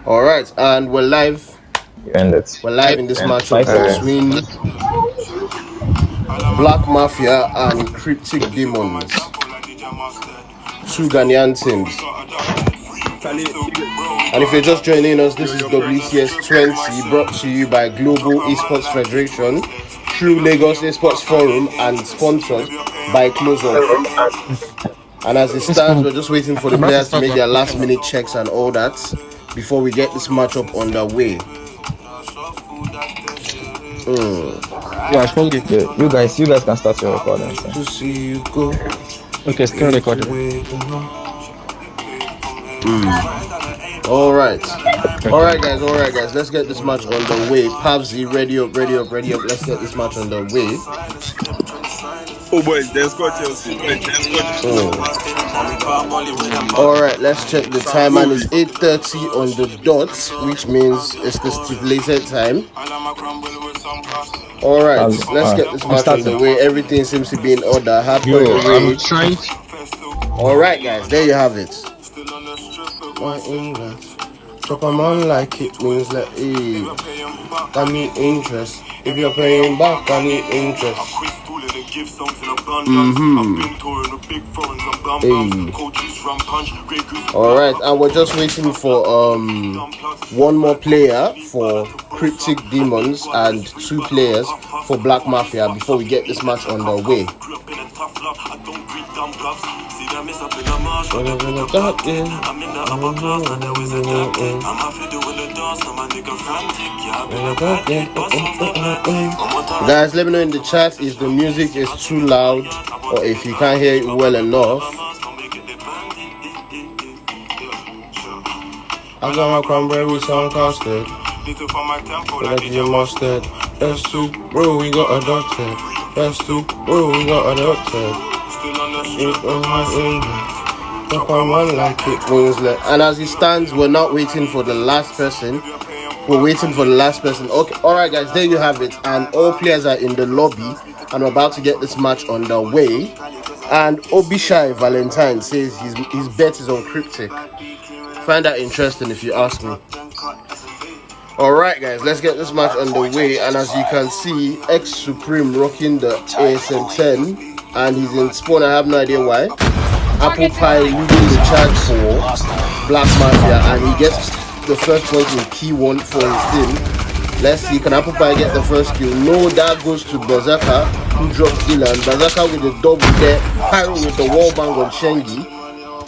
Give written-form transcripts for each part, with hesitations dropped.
All right, and we're live. You end it. We're live in this matchup between Black Mafia and Cryptic Demons. Two Ghanaian teams. And if you're just joining us, this is WCS20 brought to you by Global Esports Federation through Lagos Esports Forum and sponsored by Close Up. And as it stands, we're just waiting for the players to make their last minute checks and all that before we get this matchup underway. Yeah, you guys can start your recording. To see you go. Okay, still recording. Alright guys, let's get this match underway. Pavsy, ready up, let's get this match underway. Oh boys, there's got Chelsea. Alright, let's check the time, and it's 8:30 on the dot, which means it's the stipulated time. Alright, let's get this match underway. Everything seems to be in order. Alright guys, there you have it. My English. Chop a man like it means that I need interest. If you're paying back, I need interest. Alright, and we're just waiting for one more player for Cryptic Demons and 2 players for Black Mafia before we get this match underway. Guys, let me know in the chat if the music is too loud or if you can't hear it well enough. I got my cranberry song custard. Like you mustard. That's too, bro, we got adopted. That's too, bro, we got adopted. And as it stands, we're not waiting for the last person. We're waiting for the last person. Okay, alright guys, there you have it. And all players are in the lobby and we're about to get this match underway. And Obishai Valentine says his bet is on Cryptic. Find that interesting if you ask me. Alright guys, let's get this match underway. And as you can see, X Supreme rocking the ASM10. And he's in spawn, I have no idea why. Apple Pie leading the charge for Black Mafia, and he gets the first point in key 1 for his team. Let's see, can Apple Pie get the first kill? No, that goes to Berserker, who drops Dylan. Berserker with the double there, Pyro with the wall bang on Shengi.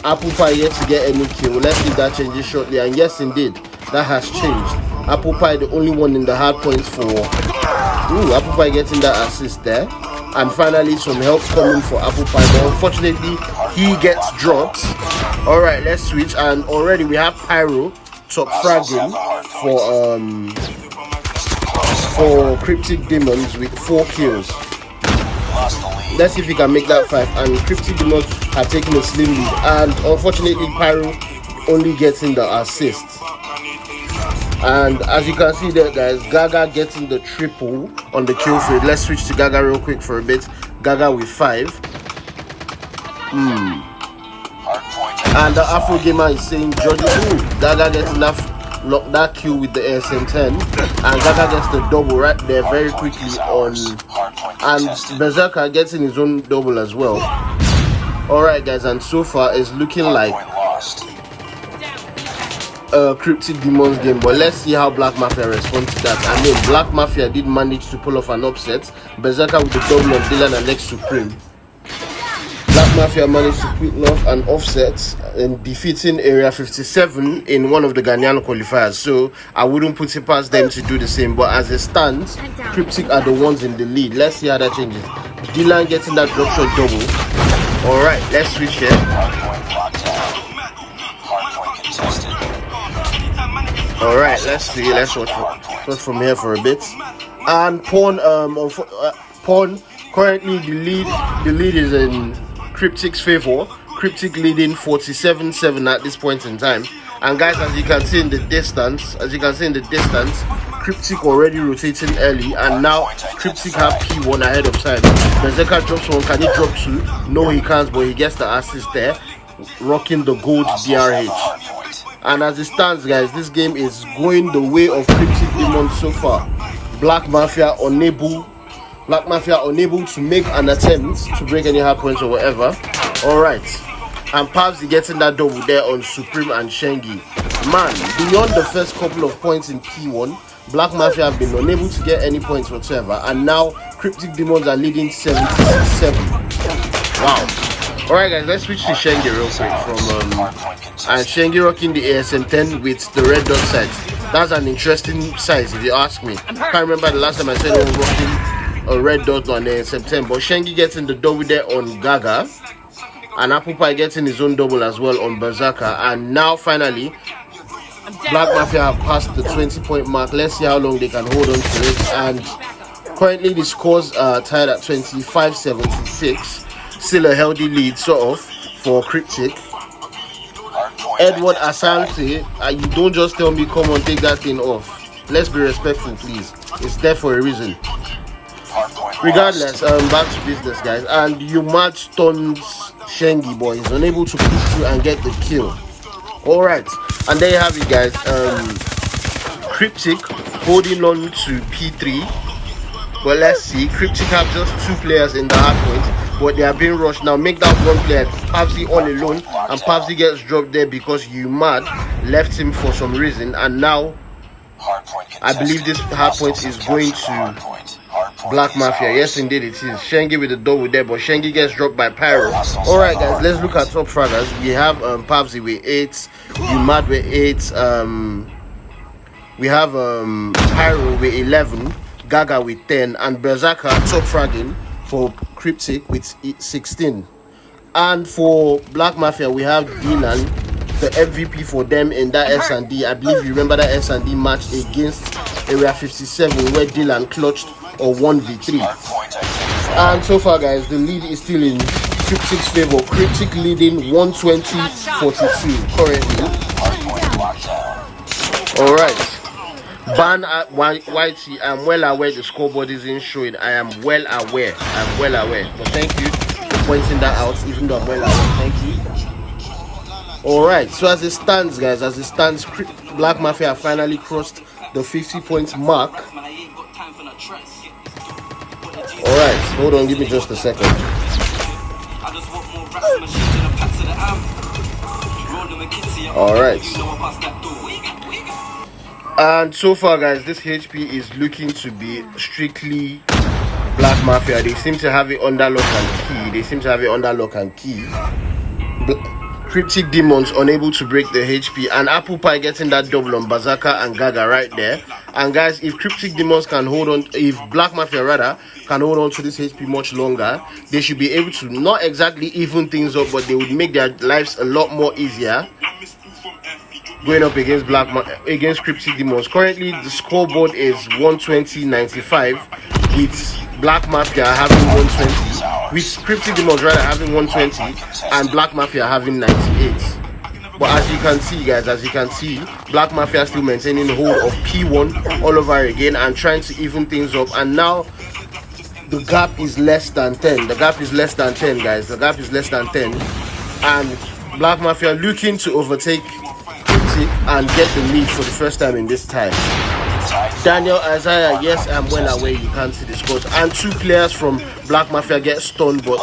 Apple Pie yet to get any kill. Let's see if that changes shortly, and yes indeed, that has changed. Apple Pie the only one in the hard points for... Apple Pie getting that assist there. And finally some help coming for Apple Pie, but unfortunately he gets dropped. Alright, let's switch, and already we have Pyro top fragging for Cryptic Demons with 4 kills. Let's see if he can make that 5, and Cryptic Demons have taken a slim lead, and unfortunately Pyro only getting the assist. And as you can see there guys, Gaga getting the triple on the kill feed. Let's switch to Gaga real quick for a bit. Gaga with 5. And the Afro Gamer is saying Georgie, Gaga getting that kill with the ASM10. And Gaga gets the double right there very quickly on, and Berserker getting his own double as well. Alright guys, and so far it's looking like Cryptic Demons game, but let's see how Black Mafia responds to that. I mean, Black Mafia did manage to pull off an upset. Berserker with the double on Dylan and X Supreme. Black Mafia managed to pull off an offset and defeating Area 57 in one of the Ghanaian qualifiers, so I wouldn't put it past them to do the same. But as it stands, Cryptic are the ones in the lead. Let's see how that changes. Dylan getting that drop shot double. Alright, let's switch here. Alright, let's see. Let's watch from here for a bit. And Pawn currently the lead is in Cryptic's favor. Cryptic leading 47-7 at this point in time. And guys, as you can see in the distance, Cryptic already rotating early, and now Cryptic have P1 ahead of time. Berserker drops 1. Can he drop 2? No, he can't, but he gets the assist there, rocking the gold DRH. And as it stands, guys, this game is going the way of Cryptic Demons so far. Black Mafia unable to make an attempt to break any hard points or whatever. Alright. And Pabsy getting that double there on Supreme and Shengi. Man, beyond the first couple of points in P1, Black Mafia have been unable to get any points whatsoever. And now Cryptic Demons are leading 76-7. Wow. Alright guys, let's switch to Shengi real quick and Shengi rocking the ASM10 with the red dot sights. That's an interesting size if you ask me. I can't remember the last time I said I was rocking a red dot on ASM10, but Shengi getting the double there on Gaga. And Apple Pie getting his own double as well on Berserker. And now finally, Black Mafia have passed the 20-point mark. Let's see how long they can hold on to it. And currently the scores are tied at 25-76. Still a healthy lead, sort of, for Cryptic. Edward Asante, you don't just tell me, come on, take that thing off. Let's be respectful, please. It's there for a reason. Regardless, back to business, guys. And you mad stuns Shengi, boy. He's unable to push through and get the kill. Alright, and there you have it, guys. Cryptic holding on to P3. But let's see. Cryptic have just 2 players in the hard point, but they are being rushed. Now make that one player Pabsy all alone, and Pabsy gets dropped there because you mad left him for some reason. And now I believe this hard point is going to Black Mafia. Yes indeed it is. Shengi with the double there, but Shengi gets dropped by Pyro. Alright guys, let's look at top fraggers. We have Pabsy with 8, Umad with 8, we have Pyro with 11, Gaga with 10, and Berserker top fragging for Cryptic with 16. And for Black Mafia we have Dylan, the MVP for them in that S&D. I believe you remember that S&D match against Area 57 where Dylan clutched a 1v3. And so far guys, the lead is still in Cryptic's favor. Cryptic leading 120-42 currently. Alright. Ban at Whitey, I'm well aware the scoreboard isn't showing. I am well aware. But thank you for pointing that out, even though I'm well aware. Thank you. Alright, so as it stands, guys, Black Mafia have finally crossed the 50 points mark. Alright, hold on, give me just a second. Alright. And so far guys, this HP is looking to be strictly Black Mafia. They seem to have it under lock and key. Cryptic Demons unable to break the HP, and Apple Pie getting that double on Berserker and Gaga right there. And guys, if Cryptic Demons can hold on, if Black Mafia rather can hold on to this HP much longer, they should be able to not exactly even things up, but they would make their lives a lot more easier going up against against Cryptic Demons. Currently the scoreboard is 120-95 with Black Mafia having 120, with Cryptic Demons rather having 120 and Black Mafia having 98. But as you can see guys, Black Mafia still maintaining the hold of P1 all over again and trying to even things up. And now the gap is less than 10. The gap is less than 10 guys. The gap is less than 10. And Black Mafia looking to overtake and get the lead for the first time in this time. Daniel Isaiah, yes, I'm well aware you can't see the scores. And 2 players from Black Mafia get stunned, but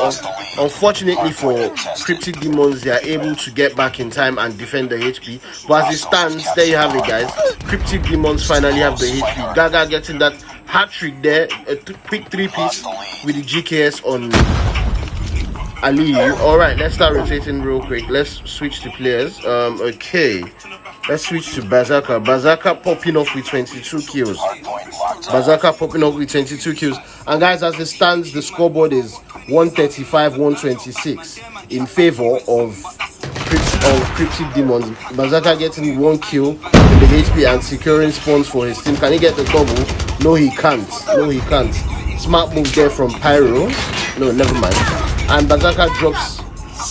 unfortunately for Cryptic Demons, they are able to get back in time and defend the HP. But as it stands, there you have it guys. Cryptic Demons finally have the HP. Gaga getting that hat-trick there, a quick 3-piece with the GKS on Ali. Alright, let's start rotating real quick. Let's switch to players. Okay, let's switch to Berserker. Berserker popping off with 22 kills. And guys, as it stands, the scoreboard is 135-126 in favor of Cryptic Demons. Berserker getting 1 kill in the HP and securing spawns for his team. Can he get the double? No, he can't. Smart move there from Pyro. No, never mind. And Berserker drops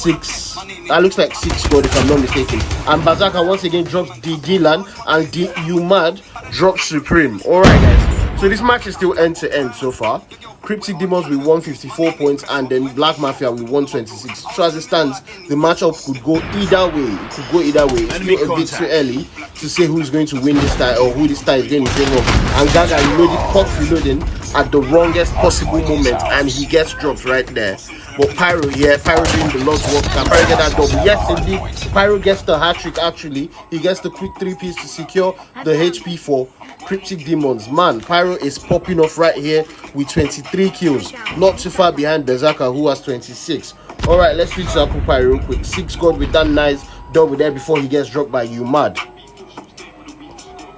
6. That looks like 6 gold if I'm not mistaken. And Berserker once again drops the Gilan, and the Umad drops Supreme. Alright guys, so this match is still end to end so far. Cryptic Demons with 154 points, and then Black Mafia with 126. So as it stands, the matchup could go either way. It could go either way. It's still a bit too early to say who's going to win this tie or who this tie is going to favor. And Gaga reloaded, pops reloading at the wrongest possible moment, and he gets dropped right there. But Pyro here, Pyro doing the Lord's work. Can Pyro get that double? Yes, indeed. Pyro gets the hat trick actually. He gets the quick 3-piece to secure the HP for Cryptic Demons. Man, Pyro is popping off right here with 23 kills. Not too far behind Berserker, who has 26. Alright, let's switch to Apple Pie real quick. 6 God with that nice double there before he gets dropped by You Mad.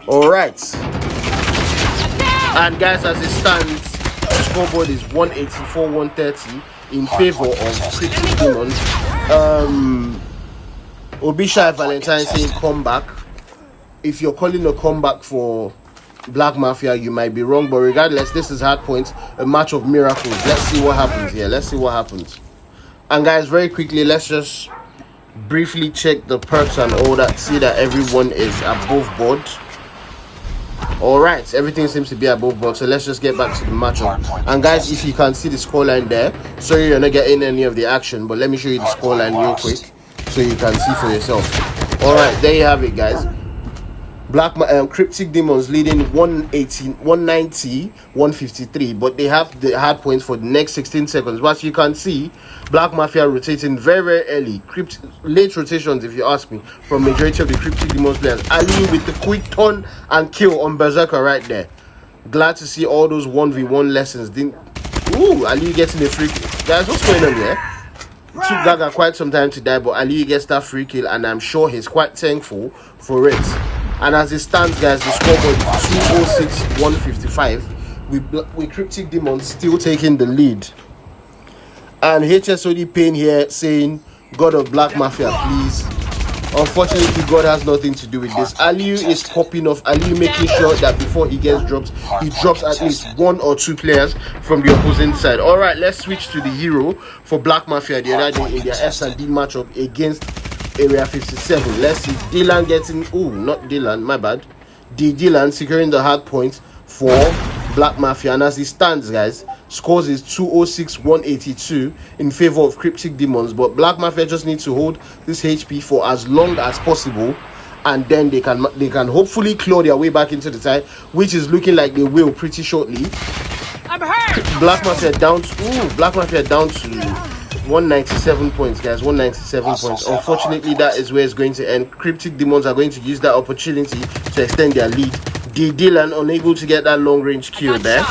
Alright. And guys, as it stands, the scoreboard is 184-130 in favor of Cryptic Demons. Obisha Valentine saying comeback. If you're calling a comeback for Black Mafia, you might be wrong, but regardless, this is hard points, a match of miracles. Let's see what happens here. Let's see what happens. And guys, very quickly, let's just briefly check the perks and all that. See that everyone is above board. Alright, everything seems to be above board, so let's just get back to the matchup. And guys, if you can see the scoreline there, sorry you're not getting any of the action, but let me show you the scoreline real quick so you can see for yourself. Alright, there you have it, guys. Cryptic Demons leading 190, 153, but they have the hard points for the next 16 seconds. But as you can see, Black Mafia rotating very, very early. Late rotations, if you ask me, from majority of the Cryptic Demons players. Ali with the quick turn and kill on Berserker right there. Glad to see all those 1v1 lessons. Ooh, Ali getting a free kill. Guys, what's going on here? Took Gaga quite some time to die, but Ali gets that free kill, and I'm sure he's quite thankful for it. And as it stands, guys, the scoreboard is 206-155 with Cryptic Demons still taking the lead. And HSOD Pain here saying, God of Black Mafia, please. Unfortunately, God has nothing to do with this. Aliu is popping off. Aliu making sure that before he gets dropped, he drops at least 1 or 2 players from the opposing side. Alright, let's switch to the hero for Black Mafia the other day in their S&D matchup against Area 57. Let's see. Dylan getting... Oh, not Dylan, my bad. Dylan securing the hard points for Black Mafia. And as it stands, guys, scores is 206-182 in favor of Cryptic Demons. But Black Mafia just needs to hold this HP for as long as possible, and then they can hopefully claw their way back into the tie, which is looking like they will pretty shortly. Black Mafia down to 197 points, guys. 197 points. Unfortunately, that is where it's going to end. Cryptic Demons are going to use that opportunity to extend their lead. Dylan unable to get that long range kill there.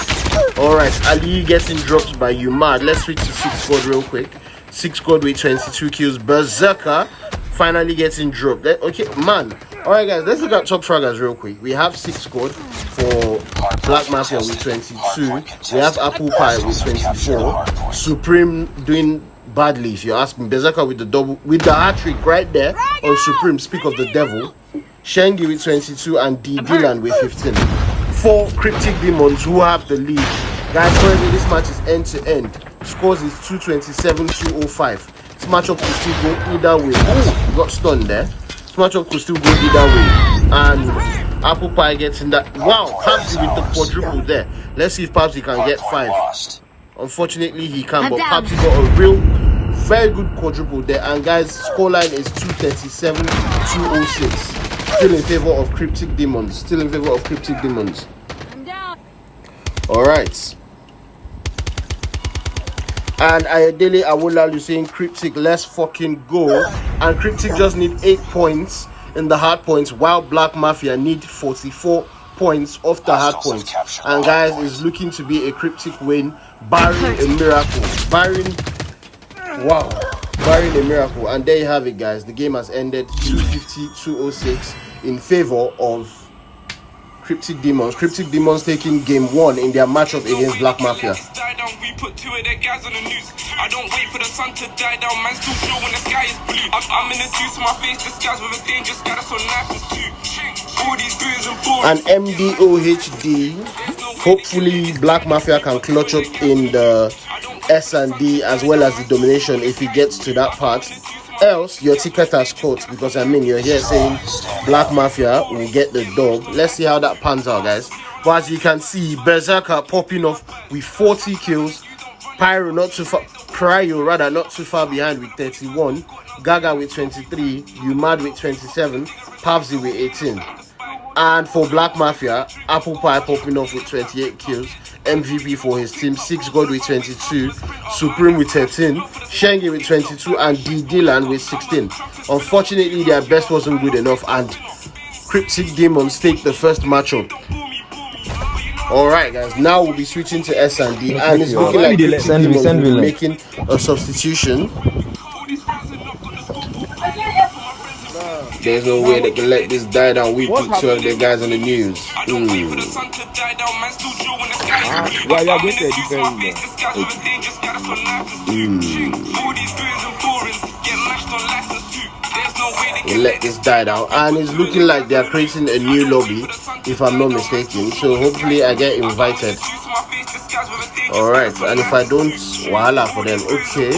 Alright, Ali getting dropped by You Mad. Let's switch to 6 squad real quick. 6 squad with 22 kills. Berserker finally getting dropped. Okay, man. Alright, guys, let's look at top fraggers real quick. We have 6 squad for Black Mafia with 22. We have Apple Pie with 24. Supreme doing badly, if you ask me. Berserker with the hat trick right there on Supreme. Speak of the devil. Shengi with 22 and Dylan with 15. 4 Cryptic Demons who have the lead. Guys, currently this match is end to end. Scores is 227-205. This matchup could still go either way. Oh, got stunned there. This matchup could still go either way. And Apple Pie gets in that. Wow, Papsy with the quadruple there. Let's see if Papsy can get 5. Unfortunately, he can, but Papsy got a real, very good quadruple there. And guys, scoreline is 237-206. Still in favor of Cryptic Demons. Still in favor of Cryptic Demons. Alright. And Ayodele Awolalu saying, Cryptic, let's fucking go. And Cryptic just need 8 points in the hard points, while Black Mafia need 44 points off the hard points. And guys, it's looking to be a Cryptic win, barring a miracle. Barring a miracle. And there you have it, guys. The game has ended 250-206 in favor of Cryptic Demons. Cryptic Demons taking game 1 in their matchup against Black Mafia. I don't wait for the sun to die down, man, still blue when the sky is blue. I'm in the juice, my face disguised with a dangerous guy that's on knife and two. All these booze and balls. And MDOHD, hopefully Black Mafia can clutch up in the S&D as well as the domination if he gets to that part. Else, your ticket has caught, because I mean, you're here saying Black Mafia will get the dog. Let's see how that pans out, guys. But as you can see, Berserker popping off with 40 kills. Pyro not too far, not too far behind with 31. Gaga with 23. Umad with 27. Pavzi with 18. And for Black Mafia, Apple Pie popping off with 28 kills. MVP for his team, 6 God with 22, Supreme with 13, Shengi with 22, and D Dylan with 16. Unfortunately, their best wasn't good enough, and Cryptic Demons take the first matchup. Alright guys, now we'll be switching to S&D, and it's looking like Cryptic Demons will be making a substitution. There's no way they can let this die down. We put 2 of the guys on the news. Why you going to defend We'll let this die down, and it's looking like they're creating a new lobby, if I'm not mistaken. So hopefully I get invited. Alright, and if I don't, voila for them. Okay,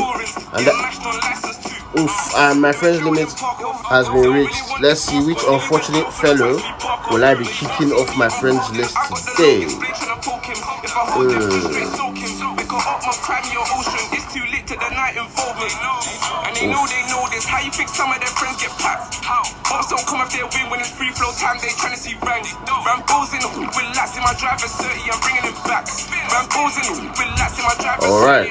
and my friend's limit has been reached. Let's see which unfortunate fellow will I be kicking off my friend's list today. Alright.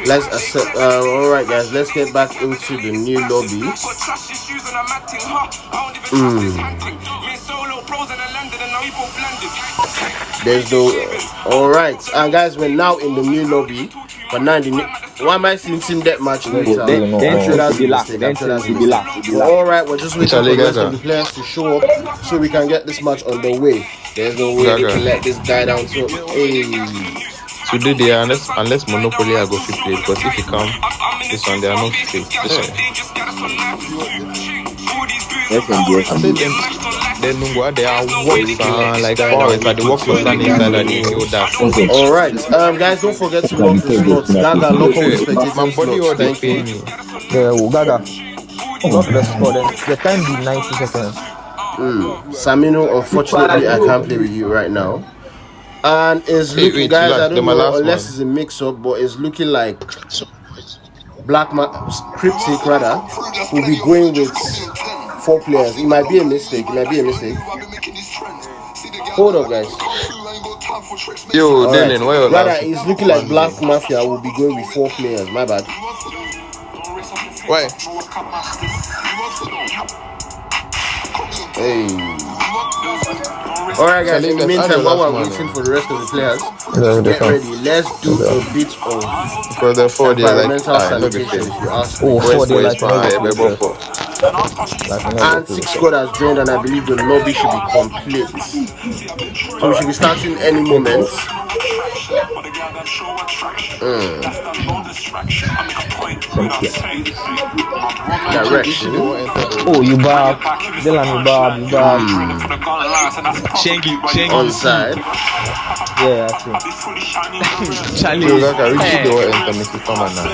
Let's accept. Alright guys, let's get back into the new lobby. There's no. Alright, and guys, we're now in the new lobby. But now why am I seeing team deathmatch later? Alright, we're just waiting for the rest of the players to show up so we can get this match on the way. There's no way they can let this die down. So today they are unless Monopoly are going to play, because if you come this one they are not free. This one. Then they are working like forest, but the work was done inside and you know that. Alright, guys, don't forget to lock the slots. Gaga, lock all the spectators. My body or they pay me. Gaga. Lock the score then. The time be 90 seconds. Samino, unfortunately, I can't play with you right now. And it's looking, guys, I don't know, unless it's a mix-up, but it's looking like Cryptic rather will be going with 4 players. It might be a mistake. Hold up, guys. Yo, Dylan, why you rather, it's looking like Black Mafia will be going with 4 players. My bad. Why? Hey. Alright guys, in the meantime, while we're waiting for the rest of the players to get ready, let's do a bit of environmental sanitation, if you ask me. And 6 squad has joined, and I believe the lobby should be complete. So we should be starting any moment. Direction. Oh, you bad. Dylan, you bad. Shengi. Onside. Yeah, I see. Charlie, you got to reach the wall and Mr. Farmer now.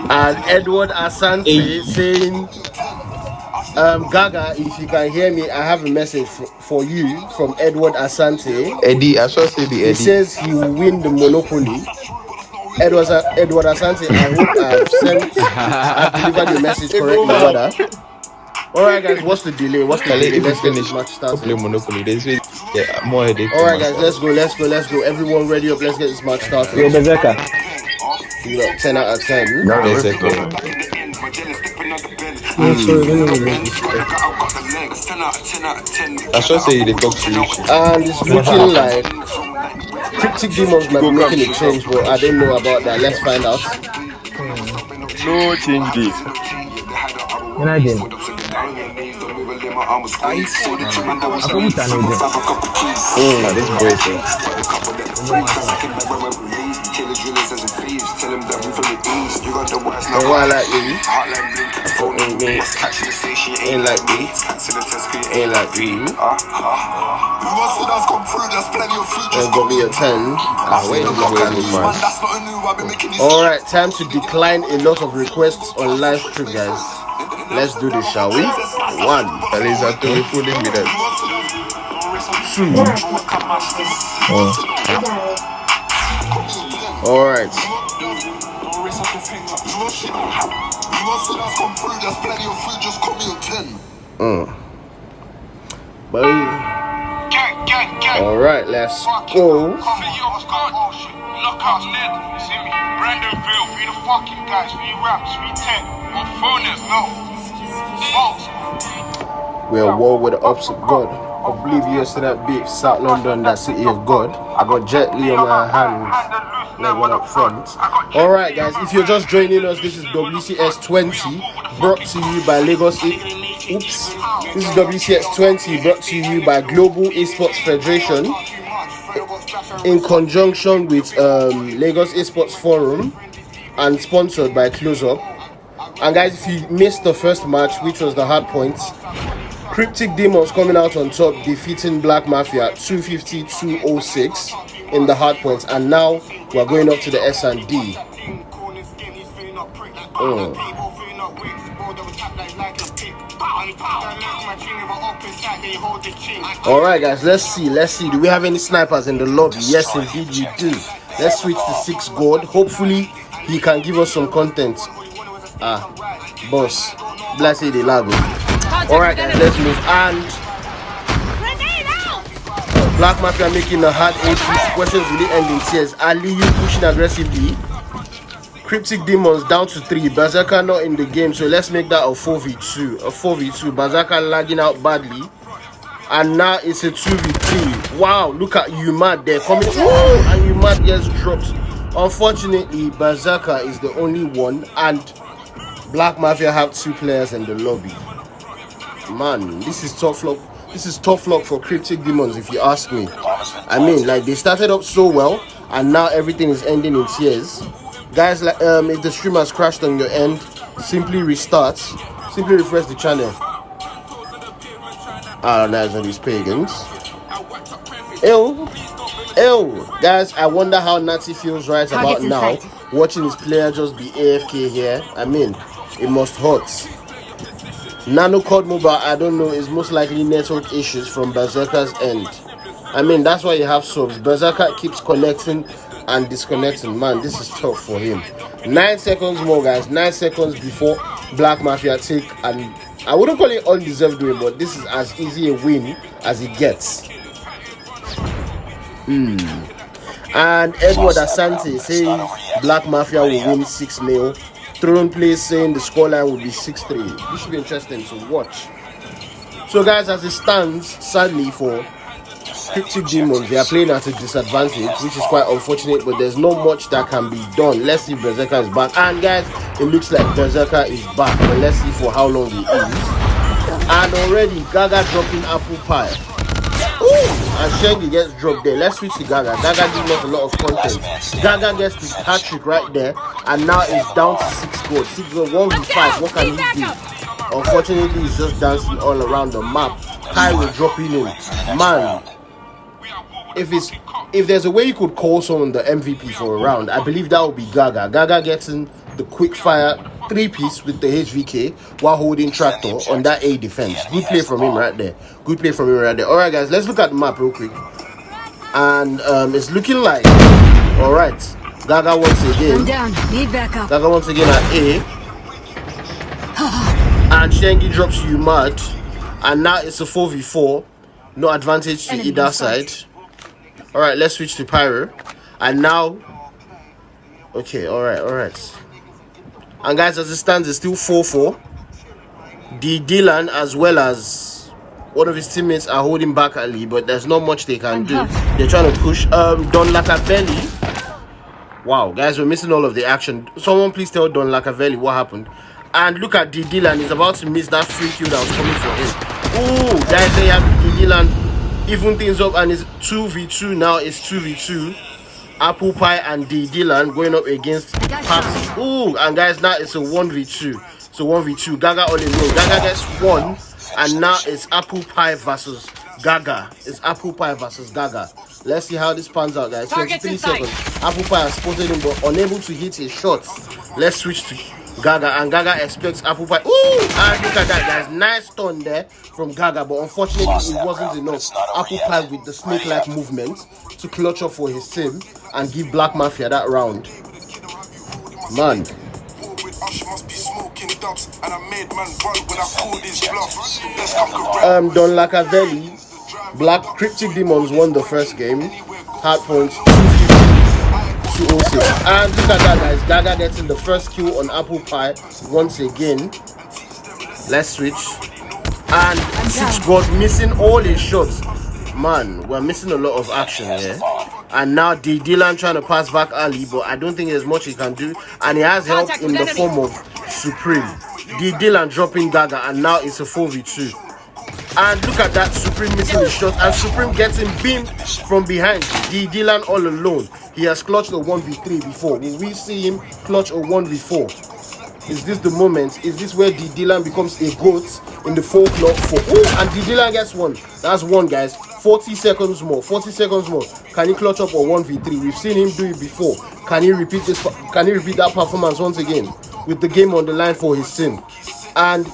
And Edward Asante saying, Gaga, if you can hear me, I have a message for you from Edward Asante. Eddie, I saw say the Eddie. He says he will win the Monopoly. Edward Asante, I hope I've delivered the message correctly, brother. Alright guys, what's the delay? Let's get this match started. Play Monopoly. More headache. Alright guys, let's go. Everyone ready up, let's get this match started. Yo, Berserker. You got 10 out of 10. Berserker. I should say they talk to you. And it's looking like Cryptic Demons might be making a change, but I don't know about that. Let's find out. No changes. And I did. This boy I like me. Ain't like me. got me a 10. Where is this way go pass? Alright, time to decline a lot of requests on live stream, guys. Let's do this, shall we? 1, Aliza to be fooling with us. 2. Alright. Alright, let's go. We're at war with the ups of God. Oblivious to that beef, South London, that city of God. I got Jet Li on my hands. Leg one up front. Alright, guys, if you're just joining us, this is WCS20 brought to you by Lagos. This is WCS20 brought to you by Global Esports Federation in conjunction with Lagos Esports Forum and sponsored by Close Up. And guys, if you missed the first match, which was the hard points, Cryptic Demons coming out on top, defeating Black Mafia 250-206 in the hard points, and now we're going up to the S&D. Alright guys, let's see. Do we have any snipers in the lobby? Yes indeed we do. Let's switch to 6 God. Hopefully he can give us some content. Boss, bless the lago. Alright guys, let's move. And Black Mafia making a hard 8. Questions really end in tears. Ali, you pushing aggressively. Cryptic Demons down to 3. Berserker not in the game, so let's make that a 4v2. Berserker lagging out badly. And now it's a 2v3. Wow, look at Umad there coming. Woo! And Umad gets dropped. Unfortunately, Berserker is the only one, and Black Mafia have 2 players in the lobby. Man, this is tough luck. This is tough luck for Cryptic Demons, if you ask me. I mean, like, they started up so well, and now everything is ending in tears. Guys, like, if the stream has crashed on your end, simply restart. Simply refresh the channel. Nice on these pagans. Ew. Guys, I wonder how Nazi feels right about now, watching his player just be AFK here. I mean, it must hurt. Nano Code Mobile, I don't know, is most likely network issues from Berserker's end. I mean, that's why you have subs. Berserker keeps connecting and disconnecting. Man, this is tough for him. 9 seconds more, guys. 9 seconds before Black Mafia take, and I wouldn't call it undeserved win, but this is as easy a win as it gets. And Edward Asante says Black Mafia will win 6-0. Throne Play saying the scoreline will be 6-3. This should be interesting to watch. So guys, as it stands, sadly for Cryptic Demons, they are playing at a disadvantage, which is quite unfortunate, but there's not much that can be done. Let's see if Berserker is back. And guys, it looks like Berserker is back, but let's see for how long he is. And already Gaga dropping apple pie. Ooh, and Shengi gets dropped there. Let's switch to Gaga. Gaga gives us a lot of content. Gaga gets the hat-trick right there, and now it's down to 6 goals. 6 goals, 1v5. What can he do? Unfortunately, he's just dancing all around the map. Kai will drop in. Man, if there's a way you could call someone the MVP for a round, I believe that would be Gaga. Gaga getting the quick fire 3-piece with the HVK while holding Tractor on that A defense. Good play from him right there. Alright guys, let's look at the map real quick. And it's looking like, alright, Gaga once again. I'm down. Need backup. Gaga once again at A. And Shengi drops you mad. And now it's a 4v4. No advantage to either side. Alright, let's switch to Pyro. And now, okay, alright. And guys, as it stands, it's still 4-4. D Dylan as well as one of his teammates are holding back Ali, but there's not much they can do. They're trying to push. Don Lacavelli. Wow, guys, we're missing all of the action. Someone please tell Don Lacavelli what happened. And look at D Dylan. He's about to miss that free kill that was coming for him. Ooh, guys, they have D Dylan even things up, and it's 2v2 now. It's 2v2. Apple Pie and D Dylan going up against Patsy. Ooh, and guys, now it's a 1v2. So 1v2. Gaga all in row. Gaga gets 1, and now it's Apple Pie versus Gaga. It's Apple Pie versus Gaga. Let's see how this pans out, guys. 23 seconds. Apple Pie has spotted him, but unable to hit his shots. Let's switch to Gaga, and Gaga expects Apple Pie. Ooh! And look at that, guys. Nice turn there from Gaga, but unfortunately, it wasn't enough. Apple Pie with the snake-like movement to clutch up for his team and give Black Mafia that round. Man. Don Lacavelli, Black Cryptic Demons won the first game. Hard points 250-206. And look at that, guys. Gaga getting the first kill on Apple Pie once again. Let's switch. And 6 God missing all his shots. Man, we're missing a lot of action here. And now D Dylan trying to pass back Ali, but I don't think there's much he can do. And he has help in the form of Supreme. D Dylan dropping Gaga, and now it's a 4v2. And look at that, Supreme missing his shot, and Supreme getting beamed from behind. D Dylan all alone. He has clutched a 1v3 before. Will we see him clutch a 1v4? Is this the moment? Is this where D Dylan becomes a goat in the folklore for? Oh, and D Dylan gets one. That's one, guys. 40 seconds more. 40 seconds more. Can he clutch up a 1v3? We've seen him do it before. Can he repeat this? Can he repeat that performance once again with the game on the line for his team? And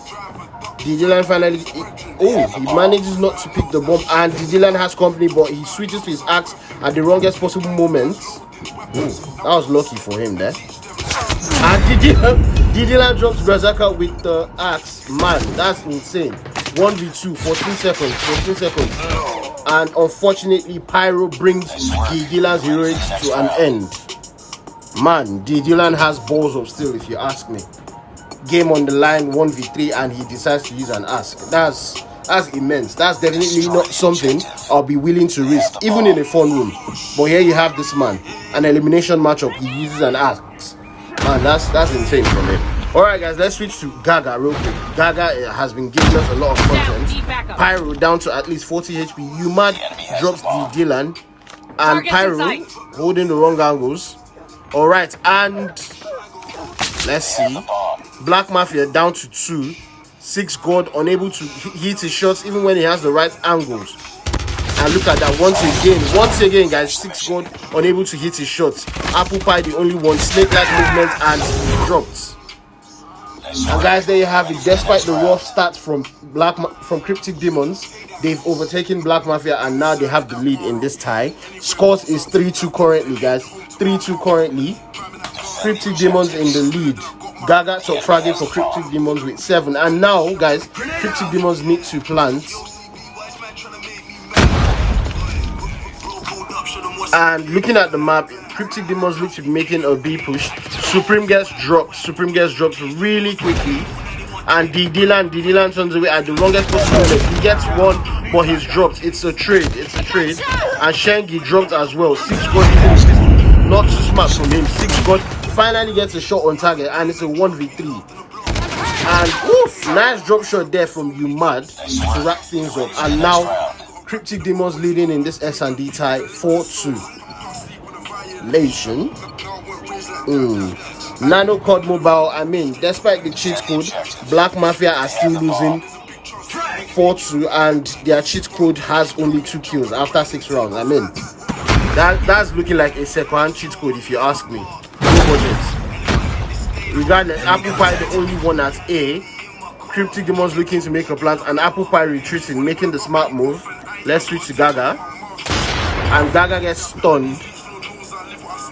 D Dylan finally, he manages not to pick the bomb, and D Dylan has company, but he switches to his axe at the wrongest possible moment. That was lucky for him there. And D Dylan drops Berserker with the axe. Man, that's insane. 1v2, 14 seconds, 14 seconds. And unfortunately, Pyro brings D Dylan's heroics to an end. Man, D Dylan has balls of steel, if you ask me. Game on the line, 1v3, and he decides to use an ask. That's immense. That's definitely not something I'll be willing to risk, even in a fun room. But here you have this man, an elimination matchup. He uses an axe. Man, that's insane for me. Alright guys, let's switch to Gaga real quick. Gaga has been giving us a lot of content. Pyro down to at least 40 HP. Umad drops D Dylan, and Pyro holding the wrong angles. Alright, and let's see. Black Mafia down to 2. 6 God unable to hit his shots even when he has the right angles. And look at that once again guys. 6 God unable to hit his shots. Apple Pie the only one. Snake-like movement, and dropped. And guys, there you have it. Despite the rough start from Cryptic Demons, they've overtaken Black Mafia, and now they have the lead in this tie. Scores is 3-2 currently, guys. 3-2 currently. Cryptic Demons in the lead. Gaga top fragging for Cryptic Demons with 7. And now, guys, Cryptic Demons need to plant. And looking at the map, Cryptic Demons look to be making a B push. Supreme gets dropped. Supreme gets dropped really quickly. And D Dylan turns away at the wrongest possible moment. He gets one, but he's dropped. It's a trade. It's a trade. And Shengi dropped as well. 6 God, not too smart from him. 6 God finally gets a shot on target, and it's a 1v3. And oof, nice drop shot there from Umad to wrap things up. And now Cryptic Demons leading in this S&D tie 4-2. Nation. Nano Code Mobile, I mean, despite the cheat code, Black Mafia are still losing 4-2, and their cheat code has only 2 kills after 6 rounds. I mean, that's looking like a second cheat code if you ask me. No budget. Regardless, Apple Pie the only one at A. Cryptic Demons looking to make a plant, and Apple Pie retreating, making the smart move. Let's switch to Gaga. And Gaga gets stunned.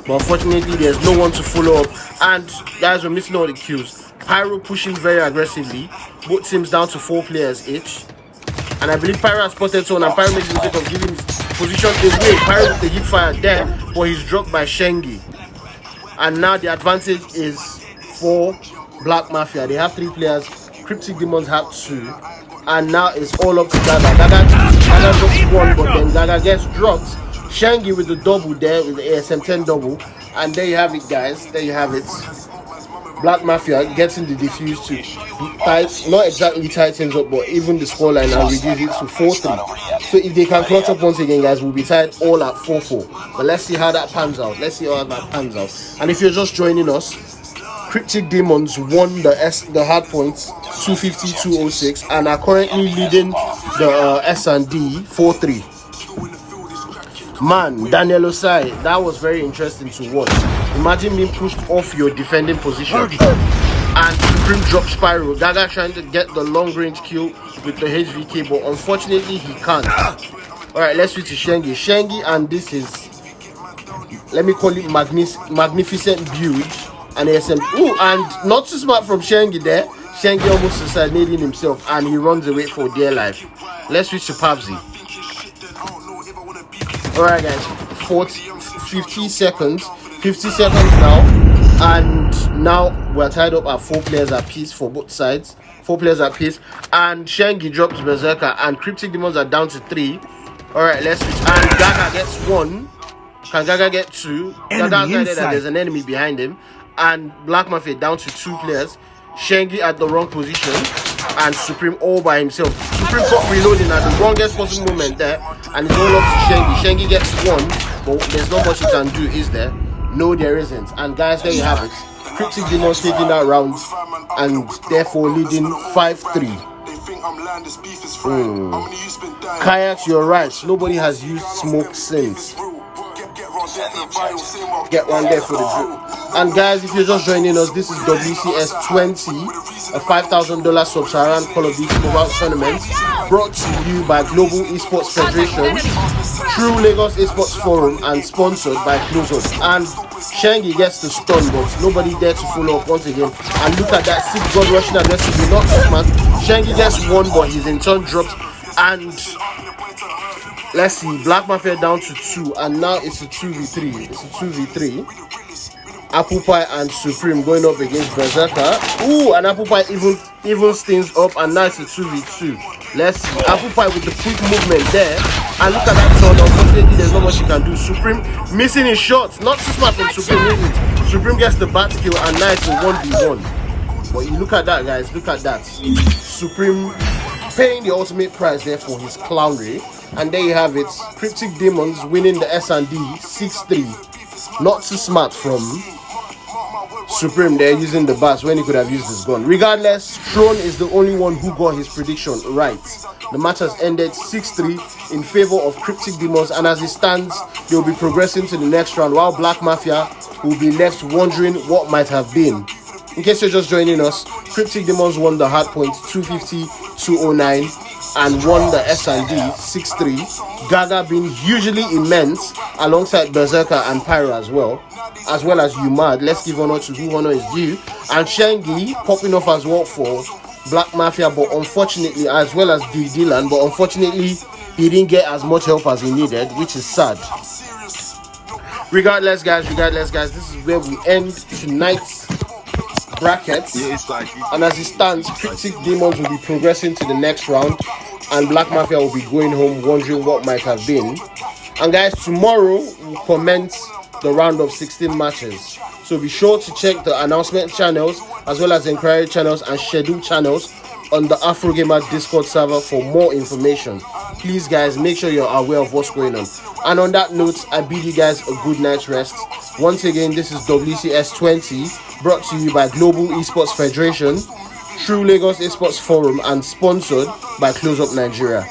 But unfortunately, there's no one to follow up. And guys, we're missing all the kills. Pyro pushing very aggressively. Both teams down to 4 players each. And I believe Pyro has spotted someone, and Pyro makes the mistake of giving his position away. Pyro with the hit fire there, but he's dropped by Shengi. And now the advantage is for Black Mafia. They have 3 players. Cryptic Demons have 2. And now it's all up to Gaga. Gaga drops 1, but then Gaga gets dropped. Shengi with the double there, with the ASM-10 double. And there you have it, guys. There you have it. Black Mafia getting the defuse to tight, not exactly tie things up, but even the scoreline and reduce it to 4-3. So if they can clutch up once again, guys, we'll be tied all at 4-4. But let's see how that pans out. Let's see how that pans out. And if you're just joining us, Cryptic Demons won the hard points 250-206 and are currently leading the S&D 4-3. Man, Daniel Osai, that was very interesting to watch. Imagine being pushed off your defending position and Supreme drop spiral. Gaga trying to get the long range kill with the HVK, but unfortunately he can't. Alright, let's switch to Shengi. Shengi, and this is, let me call it magnificent build. And ASM. Ooh, and not too smart from Shengi there. Shengi almost suiciding himself and he runs away for dear life. Let's switch to Pabsy. Alright guys, 50 seconds now, and now we're tied up at 4 players apiece for both sides. 4 players apiece, and Shengi drops Berserker, and Cryptic Demons are down to 3. Alright, let's switch, and Gaga gets 1. Can Gaga get 2? Gaga's there, there's an enemy behind him, and Black Mafia down to 2 players. Shengi at the wrong position, and Supreme all by himself. Supreme got reloading at the wrongest possible moment there, and it's all up to Shengi. Shengi gets 1, but there's not much he can do, is there? No, there isn't. And guys, there you have it. Cryptic Demons taking that round, and therefore leading 5-3. Kayaks, you're right. Nobody has used smoke since. Get one there for the group. And guys, if you're just joining us, this is WCS20, a $5,000 Subsaharan Call of Duty mobile tournament brought to you by Global Esports Federation, True Lagos Esports Forum, and sponsored by Close Up. And Shengi gets the stun, but nobody there to follow up once again. And look at that 6 god rushing aggressively, not too smart. Shengi gets 1, but his in turn drops. And let's see, Black Mafia down to 2, and now it's a 2v3. It's a 2v3. Apple Pie and Supreme going up against Berserker. Ooh, and Apple Pie even stings up, and now it's a 2v2. Let's see, Apple Pie with the quick movement there. And look at that turn. Unfortunately, there's not much he can do. Supreme missing his shots. Not too smart from Supreme, is it? Supreme gets the bat kill, and now it's a 1v1. But you look at that, guys. Look at that. Supreme paying the ultimate price there for his clownery. And there you have it. Cryptic Demons winning the S&D 6-3. Not too smart from Supreme there using the bus when he could have used his gun. Regardless, Throne is the only one who got his prediction right. The match has ended 6-3 in favor of Cryptic Demons, and as it stands, they'll be progressing to the next round, while Black Mafia will be left wondering what might have been. In case you're just joining us, Cryptic Demons won the hardpoint 250-209 and won the S&D 6-3. Gaga being hugely immense alongside Berserker and Pyro as well as Umad. Let's give honor to who honor is due. And Shengi popping off as well for Black Mafia, but unfortunately, as well as D. Dylan, but unfortunately he didn't get as much help as he needed, which is sad. Regardless guys, this is where we end tonight's brackets. And as it stands, Cryptic Demons will be progressing to the next round, and Black Mafia will be going home wondering what might have been. And guys, tomorrow we'll commence the round of 16 matches, so be sure to check the announcement channels as well as inquiry channels and schedule channels on the Afrogamer Discord server for more information. Please guys, make sure you're aware of what's going on. And on that note, I bid you guys a good night's rest. Once again, this is WCS20 brought to you by Global Esports Federation, True Lagos Esports Forum, and sponsored by Close Up Nigeria.